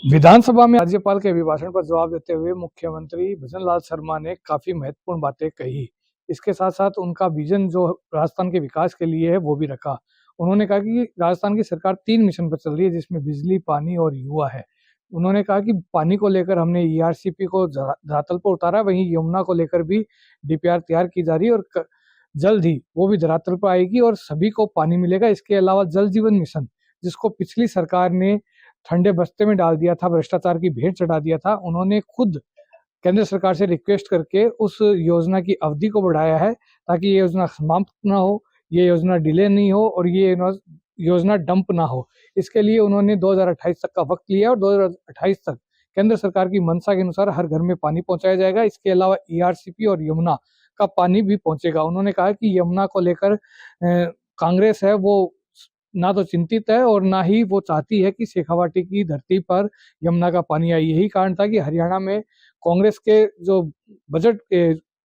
विधानसभा में राज्यपाल के अभिभाषण पर जवाब देते हुए मुख्यमंत्री भजनलाल शर्मा ने काफी महत्वपूर्ण बातें कही। इसके साथ साथ उनका विजन जो राजस्थान के विकास के लिए है वो भी रखा। उन्होंने कहा कि राजस्थान की सरकार 3 मिशन पर चल रही है, जिसमें बिजली, पानी और युवा है। उन्होंने कहा कि पानी को लेकर हमने ईआरसीपी को धरातल पर उतारा, वहीं यमुना को लेकर भी डीपीआर तैयार की जा रही है और जल्द ही वो भी धरातल पर आएगी और सभी को पानी मिलेगा। इसके अलावा जल जीवन मिशन, जिसको पिछली सरकार ने ठंडे बस्ते में डाल दिया था, भ्रष्टाचार की भेंट चढ़ा दिया था, उन्होंने खुद केंद्र सरकार से रिक्वेस्ट करके उस योजना की अवधि को बढ़ाया है ताकि ये योजना समाप्त ना हो, ये योजना डिले नहीं हो और ये योजना डंप ना हो। इसके लिए उन्होंने 2028 तक का वक्त लिया और 2028 तक केंद्र सरकार की मंशा के अनुसार हर घर में पानी पहुंचाया जाएगा। इसके अलावा ईआरसीपी और यमुना का पानी भी पहुंचेगा। उन्होंने कहा कि यमुना को लेकर कांग्रेस है वो ना तो चिंतित है और ना ही वो चाहती है कि शेखावाटी की धरती पर यमुना का पानी आए। यही कारण था कि हरियाणा में कांग्रेस के जो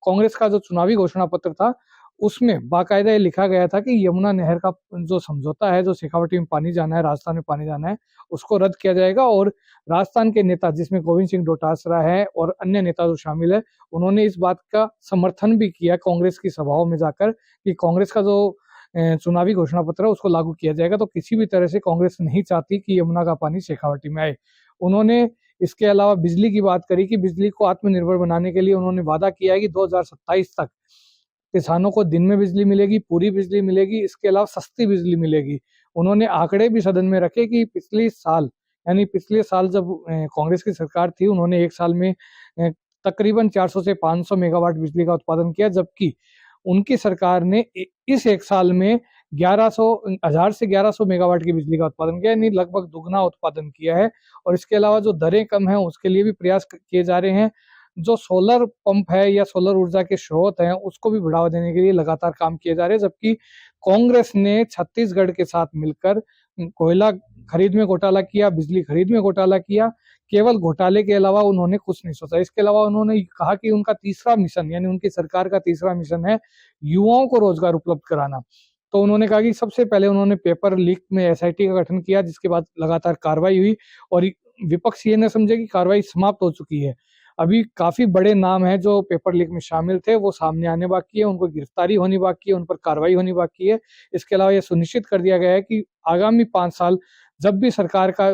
कांग्रेस का जो चुनावी घोषणा पत्र था उसमें बाकायदा ये लिखा गया था कि यमुना नहर का जो समझौता है, जो शेखावाटी में पानी जाना है, राजस्थान में पानी जाना है, उसको रद्द किया जाएगा। और राजस्थान के नेता, जिसमें गोविंद सिंह डोटासरा है और अन्य नेता जो शामिल है, उन्होंने इस बात का समर्थन भी किया कांग्रेस की सभाओं में जाकर कि कांग्रेस का जो चुनावी घोषणा पत्र है उसको लागू किया जाएगा। तो किसी भी तरह से कांग्रेस नहीं चाहती कि यमुना का पानी शेखावाटी में आए। उन्होंने इसके अलावा बिजली की बात करी कि बिजली को आत्मनिर्भर बनाने के लिए उन्होंने वादा किया है कि 2027 तक किसानों को दिन में बिजली मिलेगी, पूरी बिजली मिलेगी, इसके अलावा सस्ती बिजली मिलेगी। उन्होंने आंकड़े भी सदन में रखे कि पिछले साल जब कांग्रेस की सरकार थी, उन्होंने एक साल में तकरीबन 400 से 500 मेगावाट बिजली का उत्पादन किया, जबकि उनकी सरकार ने इस एक साल में 1000 से 1100 मेगावाट की बिजली का उत्पादन किया, यानी लगभग दुगना उत्पादन किया है। और इसके अलावा जो दरें कम है उसके लिए भी प्रयास किए जा रहे हैं। जो सोलर पंप है या सोलर ऊर्जा के स्रोत हैं उसको भी बढ़ावा देने के लिए लगातार काम किए जा रहे हैं। जबकि कांग्रेस ने छत्तीसगढ़ के साथ मिलकर कोयला खरीद में घोटाला किया, बिजली खरीद में घोटाला किया। केवल घोटाले के अलावा उन्होंने कुछ नहीं सोचा। इसके अलावा उन्होंने कहा कि उनका तीसरा मिशन, यानी उनकी सरकार का तीसरा मिशन है युवाओं को रोजगार उपलब्ध कराना। तो उन्होंने कहा कि सबसे पहले उन्होंने पेपर लीक में एसआईटी का गठन किया, जिसके बाद लगातार कार्रवाई हुई और विपक्ष ये न समझे कि कार्रवाई समाप्त हो चुकी है। अभी काफी बड़े नाम हैं जो पेपर लीक में शामिल थे, वो सामने आने बाकी है, उनको गिरफ्तारी होनी बाकी है, उन पर कार्रवाई होनी बाकी है। इसके अलावा ये सुनिश्चित कर दिया गया है कि आगामी 5 साल जब भी सरकार का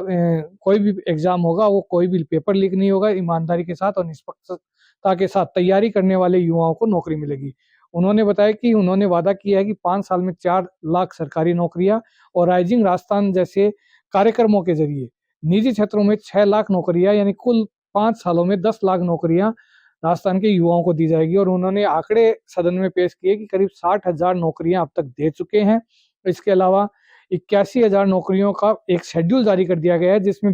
कोई भी एग्जाम होगा, वो कोई भी पेपर लीक नहीं होगा, ईमानदारी के साथ और निष्पक्षता के साथ तैयारी करने वाले युवाओं को नौकरी मिलेगी। उन्होंने बताया कि उन्होंने वादा किया है कि 5 साल में 4 लाख सरकारी नौकरियां और राइजिंग राजस्थान जैसे कार्यक्रमों के जरिए निजी क्षेत्रों में 6 लाख नौकरियां, यानी कुल 5 सालों में 10 लाख नौकरियां राजस्थान के युवाओं को दी जाएगी। और उन्होंने आंकड़े सदन में पेश किए कि करीब 60,000 नौकरियां अब तक दे चुके हैं। इसके अलावा 81,000 नौकरियों का एक शेड्यूल जारी कर दिया गया है, जिसमें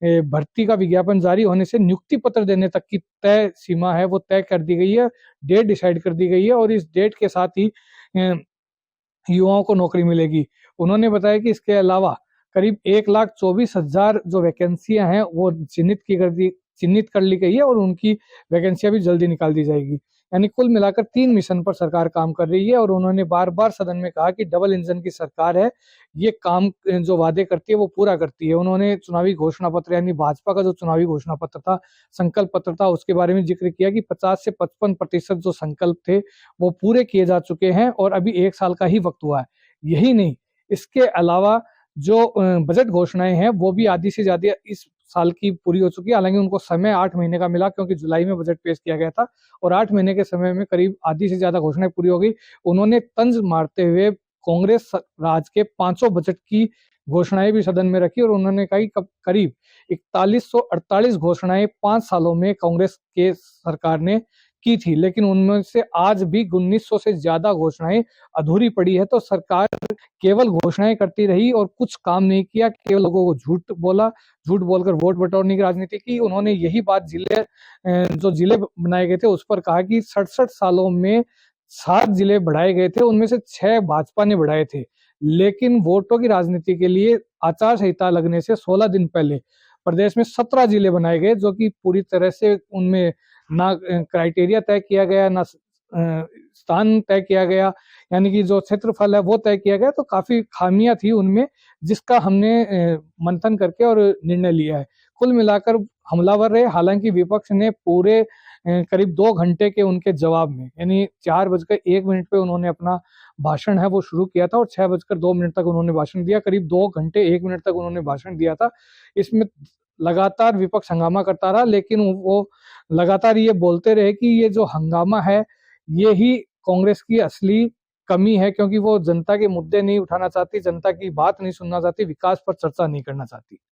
भर्ती का विज्ञापन जारी होने से नियुक्ति पत्र देने तक की तय सीमा है वो तय कर दी गई है, डेट डिसाइड कर दी गई है और इस डेट के साथ ही युवाओं को नौकरी मिलेगी। उन्होंने बताया कि इसके अलावा करीब 1,24,000 जो वैकेंसियां हैं वो चिन्हित कर ली गई है और उनकी वैकेंसियां भी जल्दी निकाल दी जाएगी। यानी कुल मिलाकर 3 मिशन पर सरकार काम कर रही है और उन्होंने बार बार सदन में कहा कि डबल इंजन की सरकार है, ये काम जो वादे करती है वो पूरा करती है। उन्होंने चुनावी घोषणा पत्र, यानी भाजपा का जो चुनावी घोषणा पत्र था, संकल्प पत्र था, उसके बारे में जिक्र किया कि 50 से 55% जो संकल्प थे वो पूरे किए जा चुके हैं और अभी 1 साल का ही वक्त हुआ है। यही नहीं, इसके अलावा जो बजट घोषणाएं हैं वो भी आधी से ज्यादा इस साल की पूरी हो चुकी है। हालांकि उनको समय 8 महीने का मिला, क्योंकि जुलाई में बजट पेश किया गया था और 8 महीने के समय में करीब आधी से ज्यादा घोषणाएं पूरी हो गई। उन्होंने तंज मारते हुए कांग्रेस राज के 500 बजट की घोषणाएं भी सदन में रखी और उन्होंने कहा कि करीब 4148 घोषणाएं 5 सालों में कांग्रेस के सरकार ने की थी, लेकिन उनमें से आज भी 1900 से ज्यादा घोषणाएं अधूरी पड़ी है। तो सरकार केवल घोषणाएं करती रही और कुछ काम नहीं किया, केवल लोगों को झूठ बोलकर वोट बटोरने की राजनीति की। उन्होंने यही बात जो जिले बनाए गए थे उस पर कहा कि 67 सालों में 7 जिले बढ़ाए गए थे, उनमें से 6 भाजपा ने बढ़ाए थे, लेकिन वोटों की राजनीति के लिए आचार संहिता लगने से 16 दिन पहले प्रदेश में 17 जिले बनाए गए, जो कि पूरी तरह से उनमें ना क्राइटेरिया तय किया गया, ना स्थान तय किया गया, यानी कि जो क्षेत्रफल है वो तय किया गया, तो काफ़ी खामियाँ थी उनमें, जिसका हमने मंथन करके और निर्णय लिया है। कुल मिलाकर हमलावर रहे, हालाँकि विपक्ष ने पूरे करीब 2 घंटे के उनके जवाब में, यानी 4:01 पे उन्होंने अपना भाषण है वो शुरू किया था और 6:02 तक उन्होंने भाषण दिया। करीब 2 घंटे 1 मिनट तक उन्होंने भाषण दिया था। इसमें लगातार विपक्ष हंगामा करता रहा, लेकिन वो लगातार ये बोलते रहे कि ये जो हंगामा है, ये ही कांग्रेस की असली कमी है, क्योंकि वो जनता के मुद्दे नहीं उठाना चाहती, जनता की बात नहीं सुनना चाहती, विकास पर चर्चा नहीं करना चाहती।